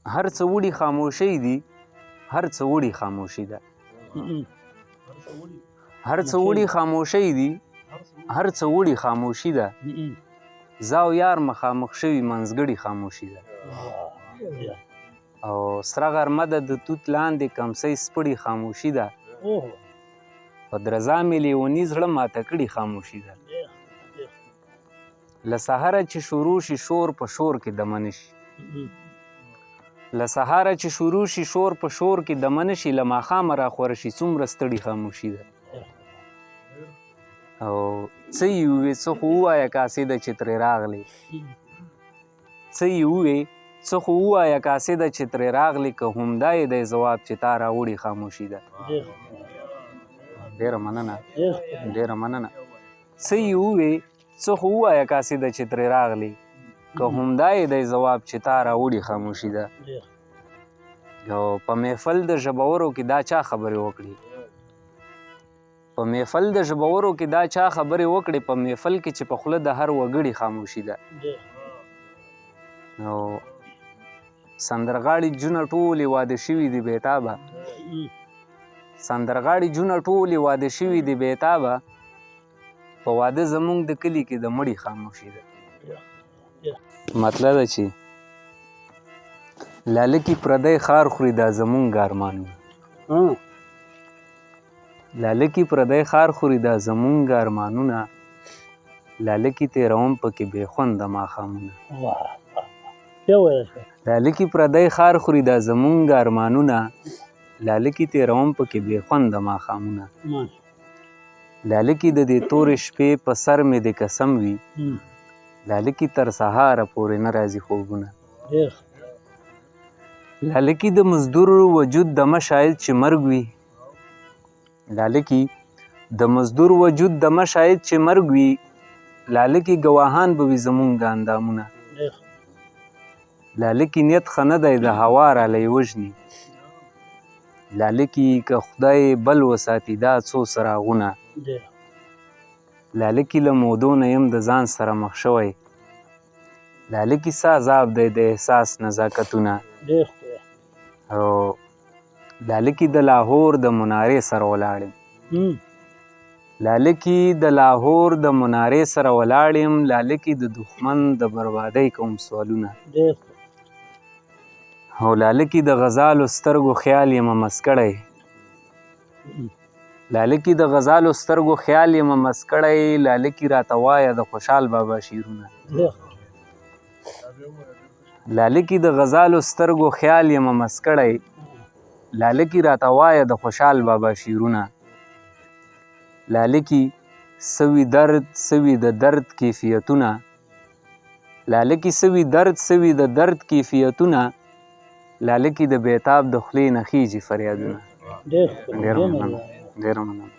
هر څه وړي خاموشي دي، هر څه وړي خاموشي ده. هر څه وړي خاموشي دي، هر څه وړي خاموشي ده. زه او یار مخامخ شوي منځګړي خاموشي ده. او سره غرمه ده د توت لاندې کمسۍ سپړي خاموشي ده. په درزا مې لیوني زړه ماته کړي خاموشي ده. له سهاره چې شروع شي شور په شور کې دمه نشي. له سهاره چې شروع شي شور په شور کې دمه نشي. له ماښامه راخوره شي څومره ستړي خاموشي ده. او څه یې ووې څه خو ووایه کاسې ده چې ترې راغلی. څه یې ووې څه خو ووایه کاسې ده چې ترې راغلی. که همدا یې دی ځواب چې تا راوړي خاموشي ده. ډېره مننه، ډېره مننه. څه یې ووې څه خو ووایه کاسې ده چې ترې راغلی. که همدا یې دی ځواب چې تا راوړي خاموشي ده. او په محفل د ژبورو کې دا چا خبرې وکړي. په محفل د ژبورو کې دا چا خبرې وکړي. په محفل کې چې په خوله د هر وګړي خاموشي ده. او سندرغاړي جونه ټولې واده شوي دي بېتابه. سندرغاړي جونه ټولې واده شوي دي بېتابه. په واده زمونږ د کلي کې د مړي خاموشي ده. مطلب ده چې لاله کې پردی خار خوري دا زمونږ ارمانونه. لاله کې پردی خار خوري دا زمونږ ارمانونه. لاله کې تېروم پکې بې خونده ماښامونه. لاله کې پردی خار خوري دا زمونږ ارمانونه. لاله کې تېروم پکې بې خونده ماښامونه. لاله کې د دې تورې شپې په سر مې د قسم وي. لاله کې تر سهاره پورې نه راځي خوبونه. لاله کې د مزدور وجود دمه شاید چې مرګ وي. لاله کې د مزدور وجود دمه شاید چې مرګ وي. لاله کې ګواهان به وي زمونږ د اندامونه. لاله کې نیت ښه نه دی د هوا رالی وژني. لاله کې که خدای بل وساتي دا څو څراغونه. لاله کې له مودو نه یم د ځان سره مخ شوی. لاله کې څه عذاب دی د احساس نزاکتونه. او لاله کې د لاهور د منارې سره ولاړ یم. لاله کې د لاهور د منارې سره ولاړ یم. لاله کې د دښمن د بربادۍ کوم سوالونه. او لاله کې د غزالو سترګو خیال یم مسکړی. لاله کې د غزالو سترګو خیال یم مسکړی. لاله کې راته وایه د خوشحال بابا شعرونه. لاله کې د غزالو سترګو خیال یم مسکړی. لاله کې راته وایه د خوشحال بابا شعرونه. لاله کې سوي درد سوي د درد کیفیتونه. لاله کې سوي درد سوي د درد کیفیتونه. لاله کې د بیتاب د خولې نه خیږي فریادونه. ډېره مننه، ډېره مننه.